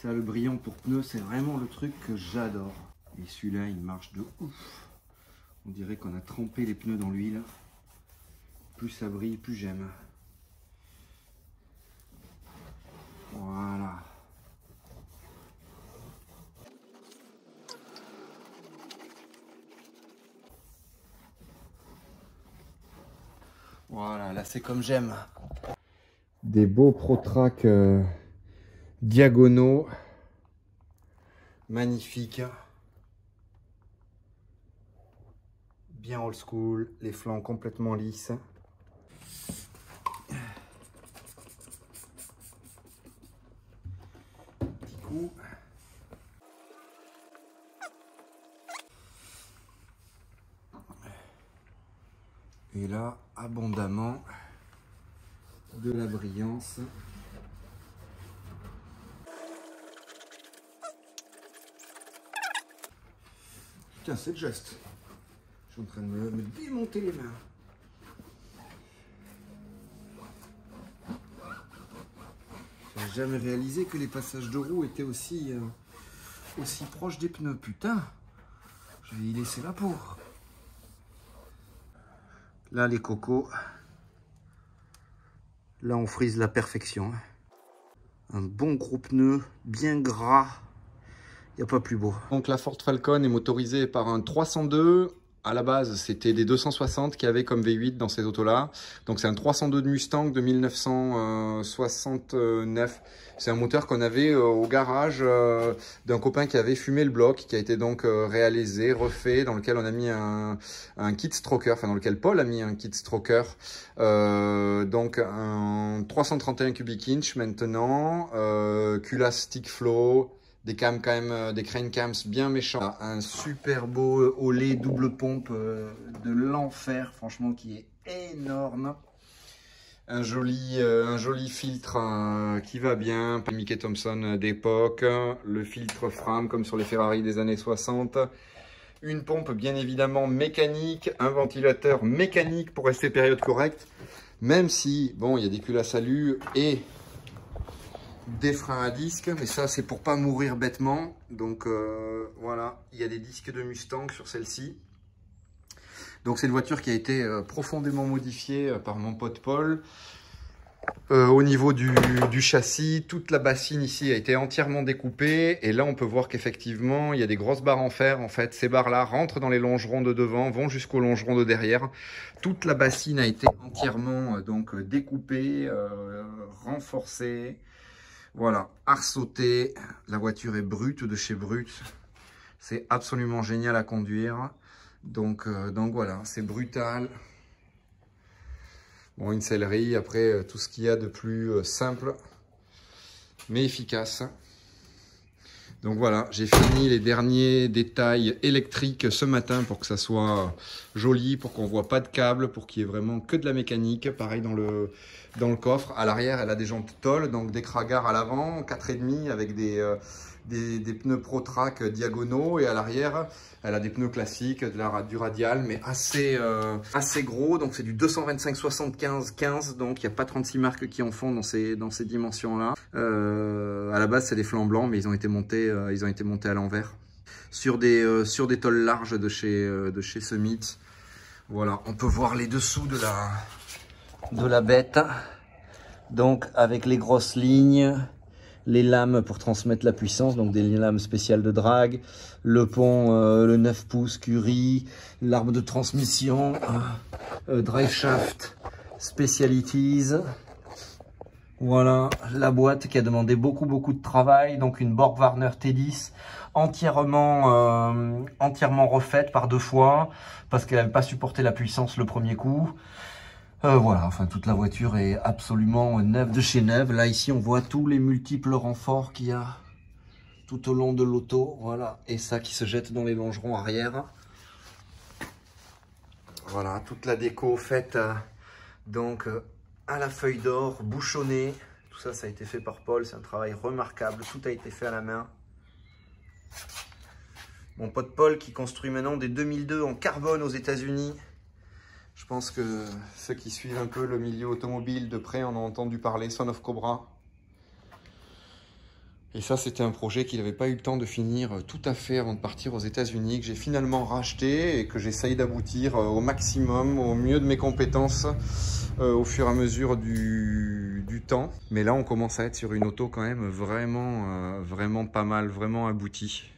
Ça, le brillant pour pneus, c'est vraiment le truc que j'adore. Et celui-là, il marche de ouf. On dirait qu'on a trempé les pneus dans l'huile. Plus ça brille, plus j'aime. Voilà. Voilà, là c'est comme j'aime. Des beaux Protrac diagonaux. Magnifiques. Bien old school, les flancs complètement lisses. Petit coup. Et là, abondamment de la brillance. Putain, c'est le geste. Je suis en train de me démonter les mains. J'ai jamais réalisé que les passages de roues étaient aussi proches des pneus. Putain, je vais y laisser la peau. Là, les cocos. Là, on frise la perfection. Un bon gros pneu, bien gras. Il n'y a pas plus beau. Donc la Ford Falcon est motorisée par un 302. À la base, c'était des 260 qu'il y avait comme V8 dans ces autos-là. Donc c'est un 302 de Mustang de 1969. C'est un moteur qu'on avait au garage d'un copain qui avait fumé le bloc, qui a été donc réalisé, refait, dans lequel on a mis un kit stroker, enfin dans lequel Paul a mis un kit stroker. Donc un 331 cubic inch maintenant, culasse stick flow. Des cams quand même, des crane cams bien méchants. Un super beau Olé double pompe de l'enfer, franchement, qui est énorme. Un joli filtre qui va bien. Mickey Thompson d'époque. Le filtre Fram comme sur les Ferrari des années 60. Une pompe bien évidemment mécanique. Un ventilateur mécanique pour rester période correcte. Même si, bon, il y a des culasses alu et des freins à disque, mais ça c'est pour pas mourir bêtement. Donc voilà, il y a des disques de Mustang sur celle-ci. Donc c'est une voiture qui a été profondément modifiée par mon pote Paul. Au niveau du châssis, toute la bassine ici a été entièrement découpée. Et là on peut voir qu'effectivement il y a des grosses barres en fer. En fait, ces barres là rentrent dans les longerons de devant, vont jusqu'aux longerons de derrière. Toute la bassine a été entièrement donc découpée, renforcée. Voilà, arsauté, la voiture est brute de chez Brut, c'est absolument génial à conduire, donc voilà, c'est brutal. Bon, une sellerie, après tout ce qu'il y a de plus simple, mais efficace. Donc voilà, j'ai fini les derniers détails électriques ce matin pour que ça soit joli, pour qu'on voit pas de câble, pour qu'il y ait vraiment que de la mécanique. Pareil dans le coffre. À l'arrière, elle a des jantes tôle, donc des cragars à l'avant, 4,5 avec des pneus Protrac diagonaux. Et à l'arrière, elle a des pneus classiques, du radial, mais assez gros. Donc c'est du 225/75/15, donc il n'y a pas 36 marques qui en font dans ces dimensions-là. À la base, c'est des flancs blancs, mais ils ont été montés à l'envers sur des tôles larges de chez Summit. Voilà, on peut voir les dessous de la bête. Donc avec les grosses lignes, les lames pour transmettre la puissance, donc des lames spéciales de drag, le pont, le 9 pouces Curie, l'arbre de transmission, drive shaft Specialities. Voilà, la boîte qui a demandé beaucoup de travail, donc une Borg Warner T10 entièrement refaite par 2 fois, parce qu'elle n'avait pas supporté la puissance le premier coup. Voilà, enfin toute la voiture est absolument neuve de chez neuve. Là ici on voit tous les multiples renforts qu'il y a tout au long de l'auto, voilà, et ça qui se jette dans les longerons arrière. Voilà, toute la déco faite donc à la feuille d'or, bouchonnée. Tout ça, ça a été fait par Paul, c'est un travail remarquable, tout a été fait à la main. Mon pote Paul qui construit maintenant des 2002 en carbone aux États-Unis. Je pense que ceux qui suivent un peu le milieu automobile de près en ont entendu parler, Son of Cobra. Et ça, c'était un projet qu'il n'avait pas eu le temps de finir tout à fait avant de partir aux États-Unis, que j'ai finalement racheté et que j'essaye d'aboutir au maximum, au mieux de mes compétences, au fur et à mesure du temps. Mais là, on commence à être sur une auto quand même vraiment pas mal, vraiment aboutie.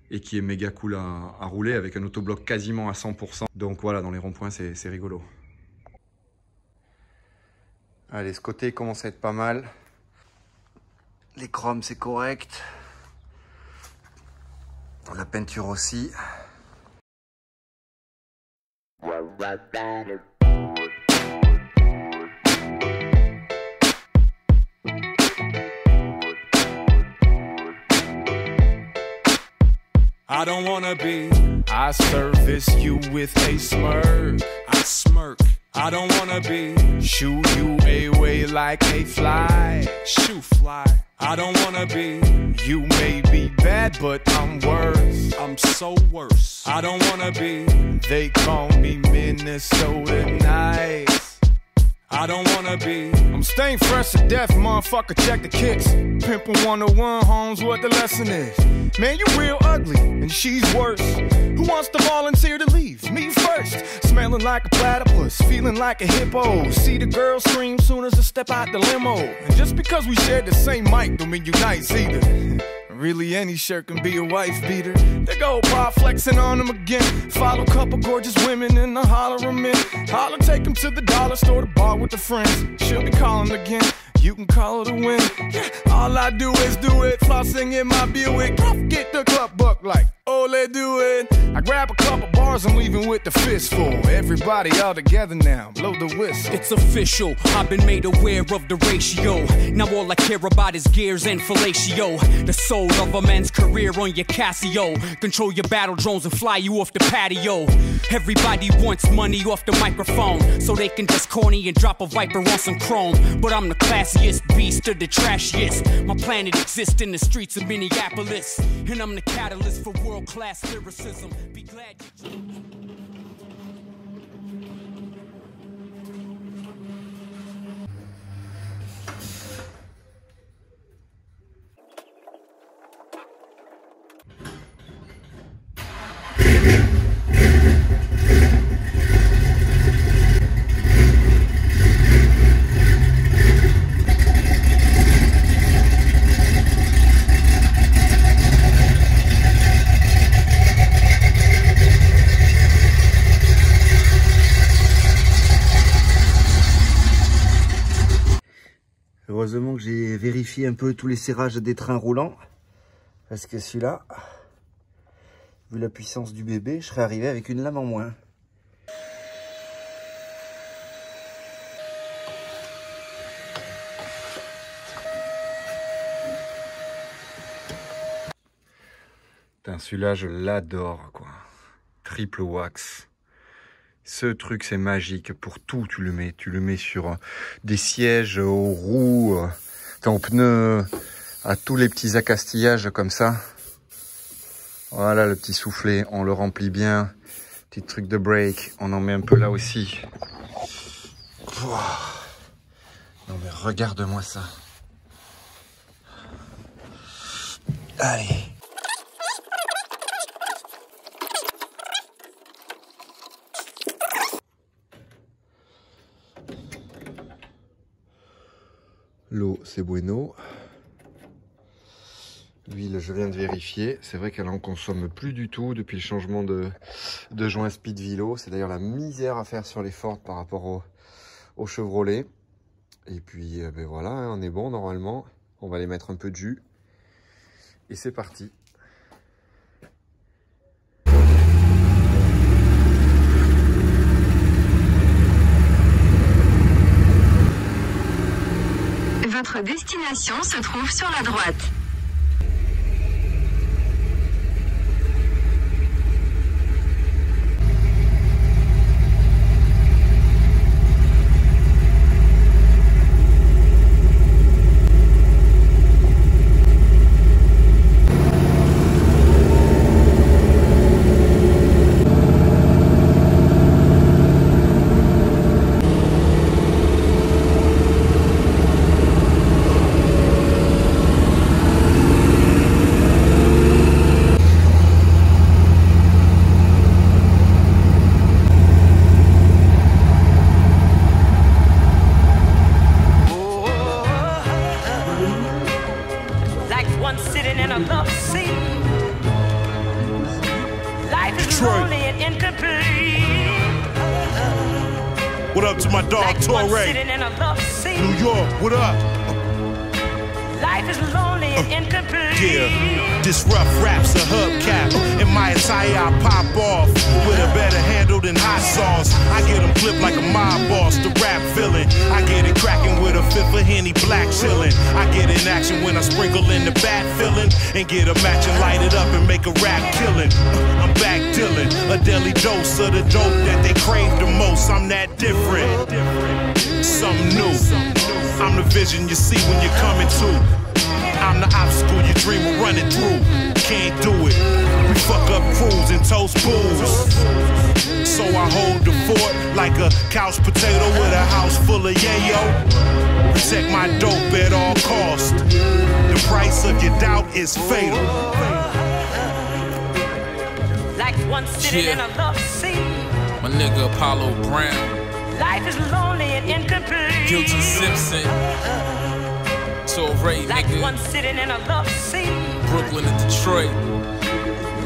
Et qui est méga cool à rouler avec un autobloc quasiment à 100%. Donc voilà, dans les ronds-points, c'est rigolo. Allez, ce côté commence à être pas mal. Les chromes, c'est correct. La peinture aussi. I don't wanna be. I service you with a smirk. I smirk. I don't wanna be. Shoo you away like a fly. Shoo fly. I don't wanna be. You may be bad, but I'm worse. I'm so worse. I don't wanna be. They call me Minnesota Nice. I don't wanna be. I'm staying fresh to death, motherfucker, check the kicks. Pimpin' 101, Holmes, what the lesson is. Man, you real ugly, and she's worse. Who wants to volunteer to leave? Me first. Smelling like a platypus, feeling like a hippo. See the girl scream soon as I step out the limo. And just because we share the same mic don't mean you nice either. Really, any shirt can be a wife beater. They go pop flexing on them again. Follow a couple gorgeous women in the holler them in. Holler, take them to the dollar store to bar with the friends. She'll be calling again. You can call it a win. Yeah, all I do is do it. Flossing in my Buick. Get the club buck like, oh, let's do it. I grab a couple bars, I'm leaving with the fistful. Everybody all together now, blow the whistle. It's official, I've been made aware of the ratio. Now all I care about is gears and fellatio. The soul of a man's career on your Casio. Control your battle drones and fly you off the patio. Everybody wants money off the microphone, so they can just corny and drop a Viper on some chrome. But I'm the classiest beast of the trashiest. My planet exists in the streets of Minneapolis, and I'm the catalyst for world-class lyricism. Be glad you... Heureusement que j'ai vérifié un peu tous les serrages des trains roulants, parce que celui-là, vu la puissance du bébé, je serais arrivé avec une lame en moins. Celui-là, je l'adore, quoi. Triple wax. Ce truc, c'est magique. Pour tout, tu le mets sur des sièges, aux roues, aux pneus, à tous les petits accastillages comme ça. Voilà, le petit soufflet, on le remplit bien. Petit truc de brake, on en met un peu là aussi. Non mais regarde-moi ça. Allez. L'eau, c'est bueno. L'huile, je viens de vérifier. C'est vrai qu'elle en consomme plus du tout depuis le changement de joint Speed Velo. C'est d'ailleurs la misère à faire sur les Ford par rapport au Chevrolet. Et puis, ben voilà, on est bon normalement. On va aller mettre un peu de jus. Et c'est parti. Votre destination se trouve sur la droite. What up to my dog Torre? New York, what up? Life is lonely and incomplete. Yeah, this rough rap's a hubcap. In my attire, I pop off with a better handle than hot sauce. I get them clipped like a mob boss, the rap villain. I get it cracking with a fifth of Henny black chillin'. I get in action when I sprinkle in the bat filling and get a match and light it up and make a rap killin'. I'm back dealing a daily dose of the dope that they crave the most. I'm that different, something new. I'm the vision you see when you're coming to. I'm the obstacle you dream of running through. Can't do it. We fuck up crews and toast booze. So I hold the fort like a couch potato with a house full of yayo. Protect my dope at all costs. The price of your doubt is fatal. Like one sitting in a love seat. My nigga Apollo Brown. Life is lonely and incomplete. Guilty Simpson. Torre, like nigga. one sitting in a love seat. Brooklyn and Detroit.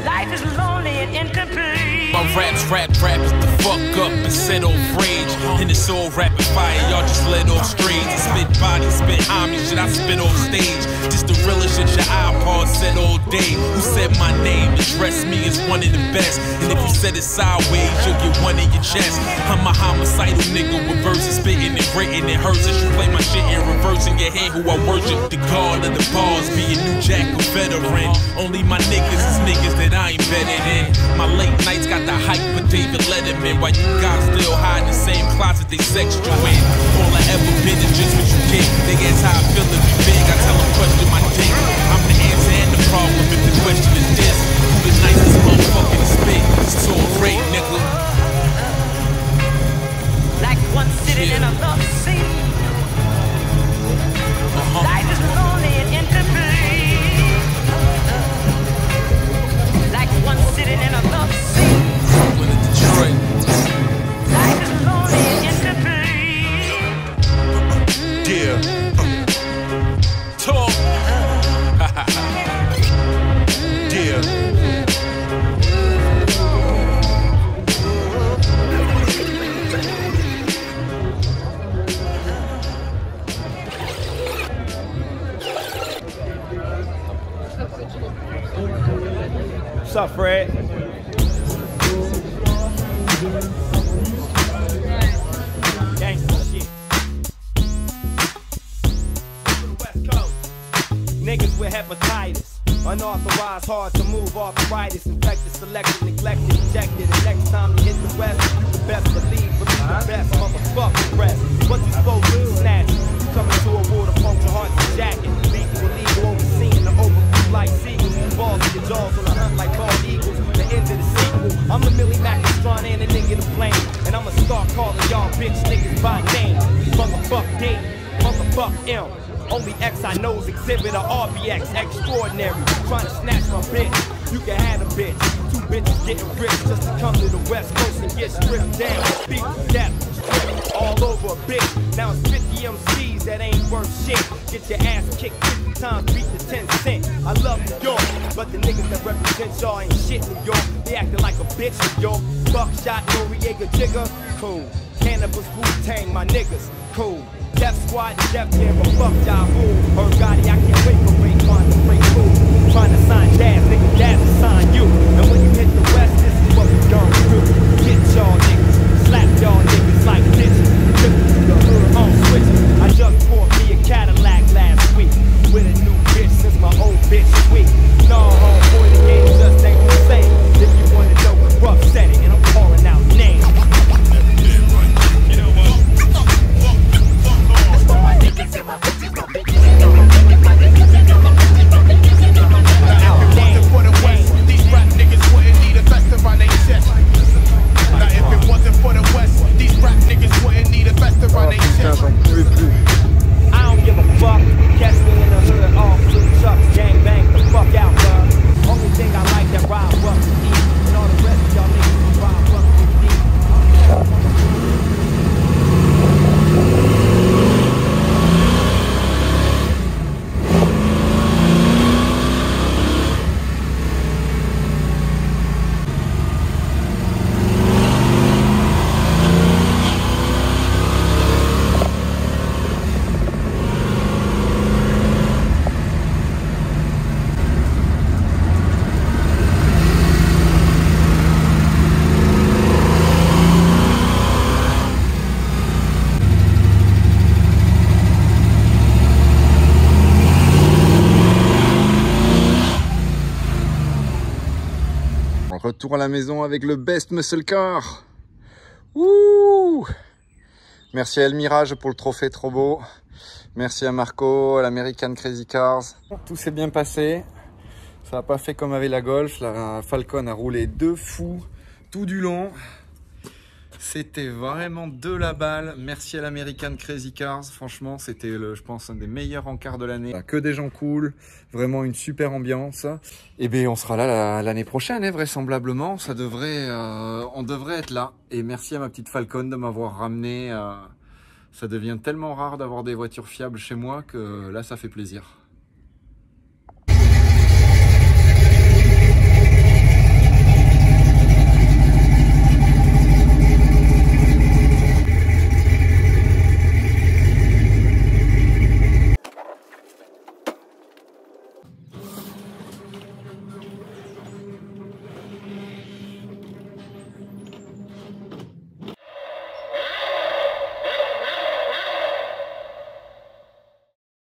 Life is lonely and incomplete. My raps the fuck up and set off rage. And it's all rapid fire, y'all just let off strings. I spit bodies, spit homies, shit I spit on stage. Just the realest shit your iPod said all day. Who said my name? Address me as one of the best. And if you said it sideways, you'll get one in your chest. I'm a homicidal nigga with verses spitting and written. It hurts if you play my shit in reverse in your head. Who I worship, the god of the bars, be a new jack or veteran. Only my niggas is niggas that I ain't better than. My late nights got the hype for David Letterman. While you guys still hide in the same closet they sex you in. All I ever been is just what you get. They ask how I feel if you big, I tell them question my dick. I'm the answer and the problem if the question is this. Who the nicest motherfucker to spit? It's Torre, nigga. Like one sitting in a love seat. Life is lonely and incomplete. Like one sitting in a love seat. Brooklyn and Detroit. Life is lonely and incomplete. Yeah. Talk. Yeah. What's up, Fred? Gangsta shit. West Coast. Niggas with hepatitis. Unauthorized, hard to move, arthritis, infected, selected, neglected, ejected. And next time you hit the west, you can best believe the best motherfucking rest. What you supposed to snatch? Coming to a water function, heart to jacket. Legal, illegal, overseeing the overview like seagulls. Balls in your jaws on a hunt like bald eagles. The end of the sequel. I'm the Millie Macastron and the nigga to blame. And I'ma start calling y'all bitch niggas by name. Motherfuck D, motherfuck M. Only X I know's exhibit a RBX extraordinary. Trying to snatch my bitch, you can have a bitch. Two bitches getting rich just to come to the West Coast and get stripped down. Beat to death, stripped all over a bitch. Now it's 50 MCs that ain't worth shit. Get your ass kicked 50 times, beat the 10 cent. I love New York, but the niggas that represent y'all ain't shit New York. They acting like a bitch New York. Buckshot, Noriega, Jigger, cool. Cannabis, Wu-Tang, my niggas, cool. Death Squad and Def Jam, but fuck y'all fool. Herb Gotti, I can't wait for Raekwon to break cool. Trying to sign Daz, nigga, Daz to sign you. And when you hit the West, this is what we gon' do. Get y'all niggas, slap y'all niggas like ditches. Trip to the hood on switches. I just bought me a Cadillac last week. With a new bitch since my old bitch sweet. No, homeboy, the game just ain't the same. If you wanna know, rough said it, and I'm calling out names. If it wasn't for the West, these rap niggas wouldn't need Retour à la maison avec le Best Muscle Car. Ouh! Merci à El Mirage pour le trophée, trop beau. Merci à Marco, à l'American Crazy Cars. Tout s'est bien passé. Ça n'a pas fait comme avec la Golf. La Falcon a roulé de fou tout du long. C'était vraiment de la balle. Merci à l'American Crazy Cars. Franchement, c'était, je pense, un des meilleurs encarts de l'année. Que des gens cool. Vraiment une super ambiance. Et bien, on sera là l'année prochaine, hein, vraisemblablement. Ça devrait, on devrait être là. Et merci à ma petite Falcon de m'avoir ramené. Ça devient tellement rare d'avoir des voitures fiables chez moi que là, ça fait plaisir.